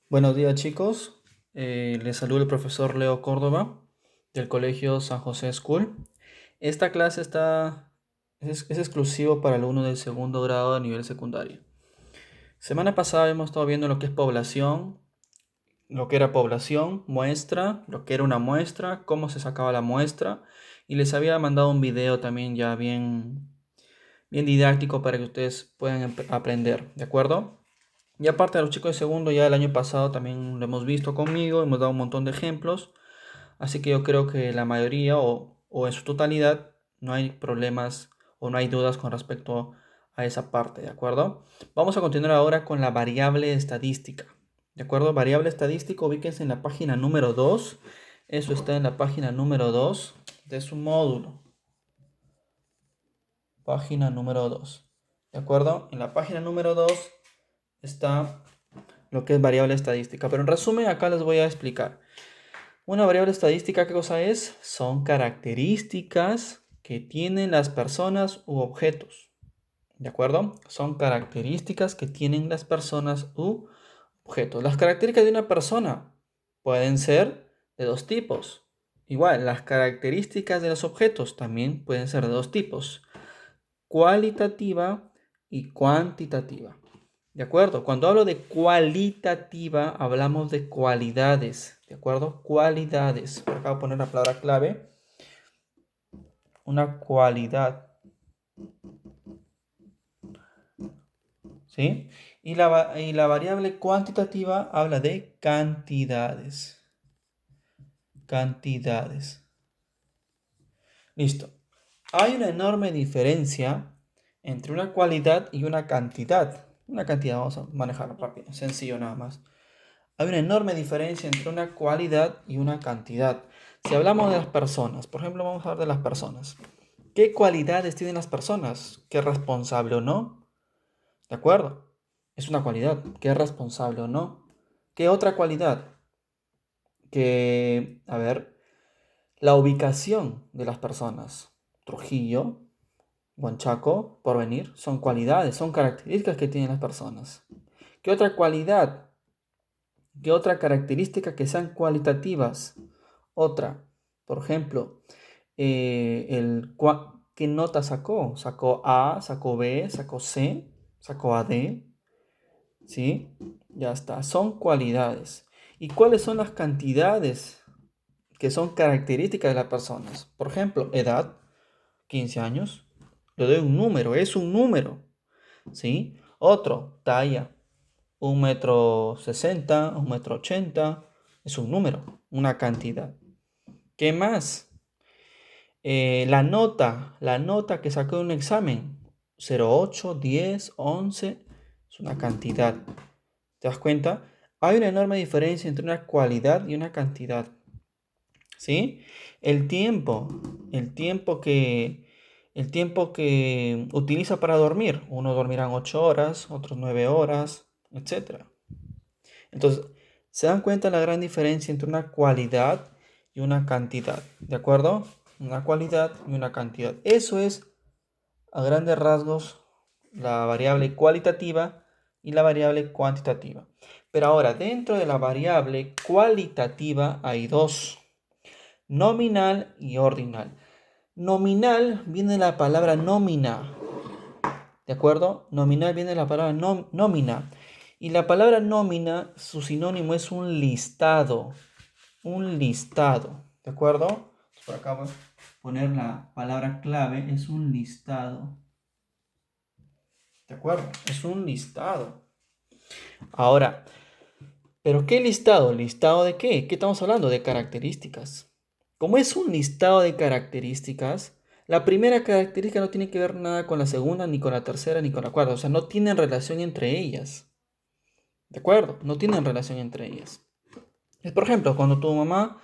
Buenos días chicos, les saluda el profesor Leo Córdoba del Colegio San José School. Esta clase es exclusivo para alumnos del segundo grado de nivel secundario. Semana pasada hemos estado viendo lo que es población, lo que era población, muestra, lo que era una muestra, cómo se sacaba la muestra y les había mandado un video también ya bien didáctico para que ustedes puedan aprender, ¿de acuerdo? Y aparte de los chicos de segundo, ya el año pasado también lo hemos visto conmigo, hemos dado un montón de ejemplos, así que yo creo que la mayoría o en su totalidad no hay problemas o no hay dudas con respecto a esa parte, ¿de acuerdo? Vamos a continuar ahora con la variable estadística, ¿de acuerdo? Variable estadística, ubíquense en la página número 2, eso está en la página número 2 de su módulo, página número 2, ¿de acuerdo? En la página número 2 está lo que es variable estadística. Pero en resumen, acá les voy a explicar. Una variable estadística, ¿qué cosa es? Son características que tienen las personas u objetos. ¿De acuerdo? Son características que tienen las personas u objetos. Las características de una persona pueden ser de dos tipos. Igual, las características de los objetos también pueden ser de dos tipos. Cualitativa y cuantitativa. ¿De acuerdo? Cuando hablo de cualitativa, hablamos de cualidades. ¿De acuerdo? Cualidades. Por acá voy a poner la palabra clave. Una cualidad. ¿Sí? Y la variable cuantitativa habla de cantidades. Cantidades. Listo. Hay una enorme diferencia entre una cualidad y una cantidad. Una cantidad, vamos a manejarlo rápido, sencillo nada más. Hay una enorme diferencia entre una cualidad y una cantidad. Si hablamos de las personas, por ejemplo, vamos a hablar de las personas. ¿Qué cualidades tienen las personas? ¿Qué es responsable o no? ¿De acuerdo? Es una cualidad. ¿Qué es responsable o no? ¿Qué otra cualidad? A ver, la ubicación de las personas. Trujillo, Huanchaco, Porvenir, son cualidades, son características que tienen las personas. ¿Qué otra cualidad? ¿Qué otra característica que sean cualitativas? Otra, por ejemplo, ¿qué nota sacó? ¿Sacó A, sacó B, sacó C, sacó AD? ¿Sí? Ya está, son cualidades. ¿Y cuáles son las cantidades que son características de las personas? Por ejemplo, edad, 15 años. Le doy un número, es un número. ¿Sí? Otro, talla, 1,60 m, 1,80 m, es un número, una cantidad. ¿Qué más? La nota que sacó de un examen, 0,8, 10, 11, es una cantidad. ¿Te das cuenta? Hay una enorme diferencia entre una cualidad y una cantidad. ¿Sí? El tiempo, el tiempo que, el tiempo que utiliza para dormir. Unos dormirán 8 horas, otros 9 horas, etcétera. Entonces, se dan cuenta la gran diferencia entre una cualidad y una cantidad, ¿de acuerdo? Una cualidad y una cantidad. Eso es, a grandes rasgos, la variable cualitativa y la variable cuantitativa. Pero ahora, dentro de la variable cualitativa hay dos, nominal y ordinal. Nominal viene de la palabra nómina, ¿de acuerdo? Nominal viene de la palabra nómina. Y la palabra nómina, su sinónimo es un listado. Un listado. ¿De acuerdo? Por acá voy a poner la palabra clave. Es un listado. ¿De acuerdo? Es un listado. Ahora, ¿pero qué listado? ¿Listado de qué? ¿Qué estamos hablando? De características. Como es un listado de características, la primera característica no tiene que ver nada con la segunda, ni con la tercera, ni con la cuarta. O sea, no tienen relación entre ellas. ¿De acuerdo? No tienen relación entre ellas. Es, por ejemplo, cuando tu mamá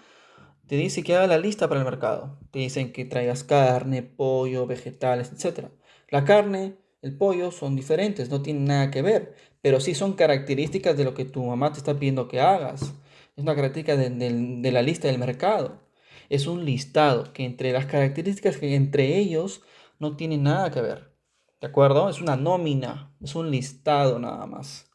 te dice que haga la lista para el mercado. Te dicen que traigas carne, pollo, vegetales, etcétera. La carne, el pollo son diferentes, no tienen nada que ver, pero sí son características de lo que tu mamá te está pidiendo que hagas. Es una característica de la lista del mercado. Es un listado que entre las características que entre ellos no tienen nada que ver. ¿De acuerdo? Es una nómina, es un listado nada más.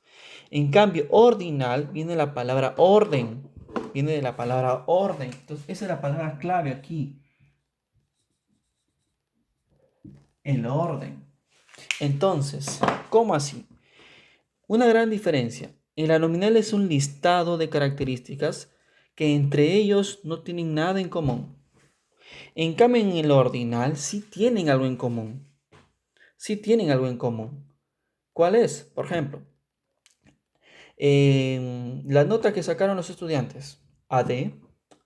En cambio, ordinal viene de la palabra orden. Viene de la palabra orden. Entonces, esa es la palabra clave aquí. El orden. Entonces, ¿cómo así? Una gran diferencia. El anominal es un listado de características que entre ellos no tienen nada en común. En cambio, en el ordinal sí tienen algo en común. Sí tienen algo en común. ¿Cuál es? Por ejemplo, la nota que sacaron los estudiantes. AD,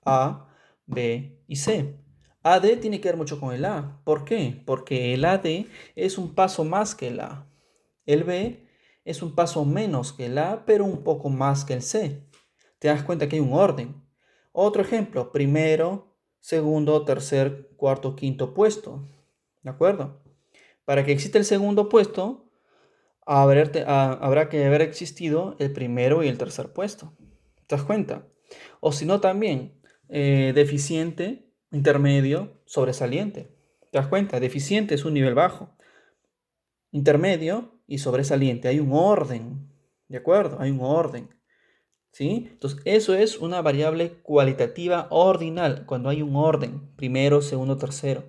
A, B y C. AD tiene que ver mucho con el A. ¿Por qué? Porque el AD es un paso más que el A. El B es un paso menos que el A, pero un poco más que el C. Te das cuenta que hay un orden. Otro ejemplo, primero, segundo, tercer, cuarto, quinto puesto. ¿De acuerdo? Para que exista el segundo puesto, habrá que haber existido el primero y el tercer puesto. ¿Te das cuenta? O si no, también deficiente, intermedio, sobresaliente. ¿Te das cuenta? Deficiente es un nivel bajo. Intermedio y sobresaliente. Hay un orden. ¿De acuerdo? Hay un orden. ¿Sí? Entonces, eso es una variable cualitativa ordinal, cuando hay un orden, primero, segundo, tercero.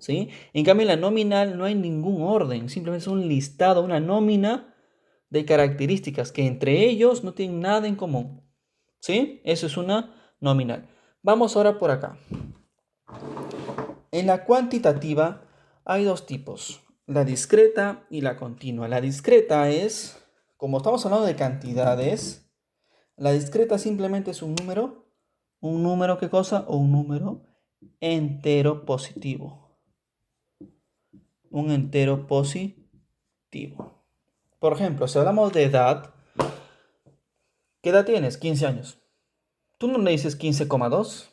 ¿Sí? En cambio, en la nominal no hay ningún orden, simplemente es un listado, una nómina de características que entre ellos no tienen nada en común. ¿Sí? Eso es una nominal. Vamos ahora por acá. En la cuantitativa hay dos tipos, la discreta y la continua. La discreta es, como estamos hablando de cantidades, la discreta simplemente es un número ¿qué cosa? O un número entero positivo. Un entero positivo. Por ejemplo, si hablamos de edad, ¿qué edad tienes? 15 años. Tú no le dices 15,2.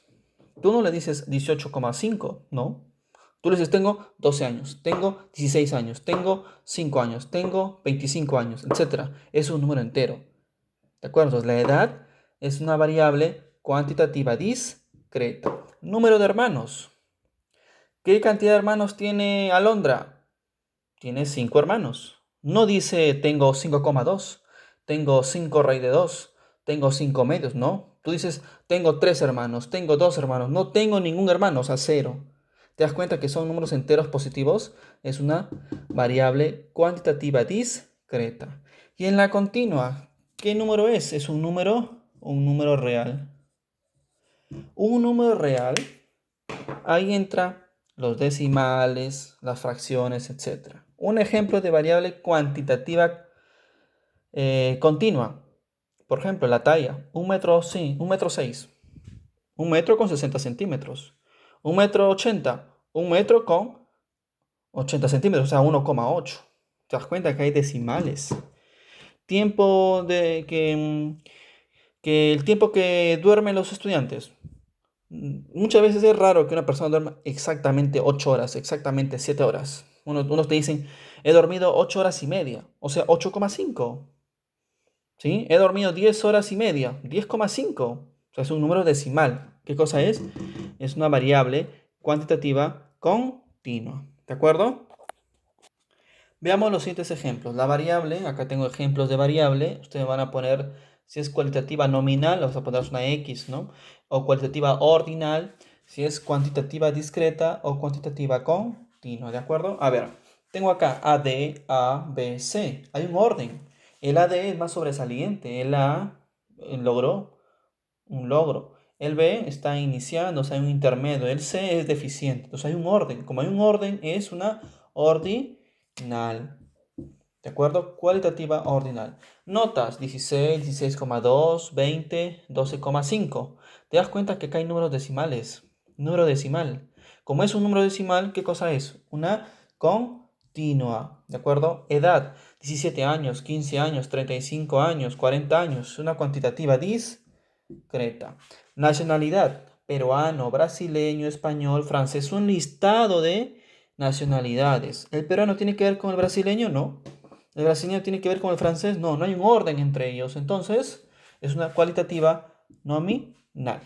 Tú no le dices 18,5, ¿no? Tú le dices, tengo 12 años, tengo 16 años, tengo 5 años, tengo 25 años, etc. Es un número entero. ¿De acuerdo? Entonces, la edad es una variable cuantitativa discreta. Número de hermanos. ¿Qué cantidad de hermanos tiene Alondra? Tiene 5 hermanos. No dice tengo 5,2, tengo 5 raíz de 2, tengo 5 medios, no. Tú dices tengo 3 hermanos, tengo 2 hermanos, no tengo ningún hermano, o sea, 0. ¿Te das cuenta que son números enteros positivos? Es una variable cuantitativa discreta. Y en la continua, ¿qué número es? Es un número real. Un número real, ahí entra los decimales, las fracciones, etc. Un ejemplo de variable cuantitativa continua. Por ejemplo, la talla. 1 metro, sí, 1,6 m. 1 metro con 60 centímetros. 1,80 m. 1 metro con 80 centímetros, o sea, 1,8. ¿Te das cuenta que hay decimales? Tiempo de que el tiempo que duermen los estudiantes. Muchas veces es raro que una persona duerma exactamente 8 horas, exactamente 7 horas. Unos te dicen, he dormido 8 horas y media, o sea, 8,5. ¿Sí? He dormido 10 horas y media, 10,5. O sea, es un número decimal. ¿Qué cosa es? Es una variable cuantitativa continua. ¿De acuerdo? Veamos los siguientes ejemplos. La variable, acá tengo ejemplos de variable. Ustedes van a poner, si es cualitativa nominal, vamos a poner una X, ¿no? O cualitativa ordinal, si es cuantitativa discreta o cuantitativa continua, ¿de acuerdo? A ver, tengo acá AD, A, B, C. Hay un orden. El AD es más sobresaliente. El A logró un logro. El B está iniciando, o sea, hay un intermedio. El C es deficiente. Entonces hay un orden. Como hay un orden, es una ordinal. ¿De acuerdo? Cualitativa ordinal. Notas 16, 16,2, 20, 12,5. ¿Te das cuenta que acá hay números decimales? Número decimal. Como es un número decimal, ¿qué cosa es? Una continua. ¿De acuerdo? Edad 17 años, 15 años, 35 años, 40 años. Una cuantitativa discreta. Nacionalidad: peruano, brasileño, español, francés. Un listado de nacionalidades. ¿El peruano tiene que ver con el brasileño? No. ¿El brasileño tiene que ver con el francés? No, no hay un orden entre ellos. Entonces, es una cualitativa nominal.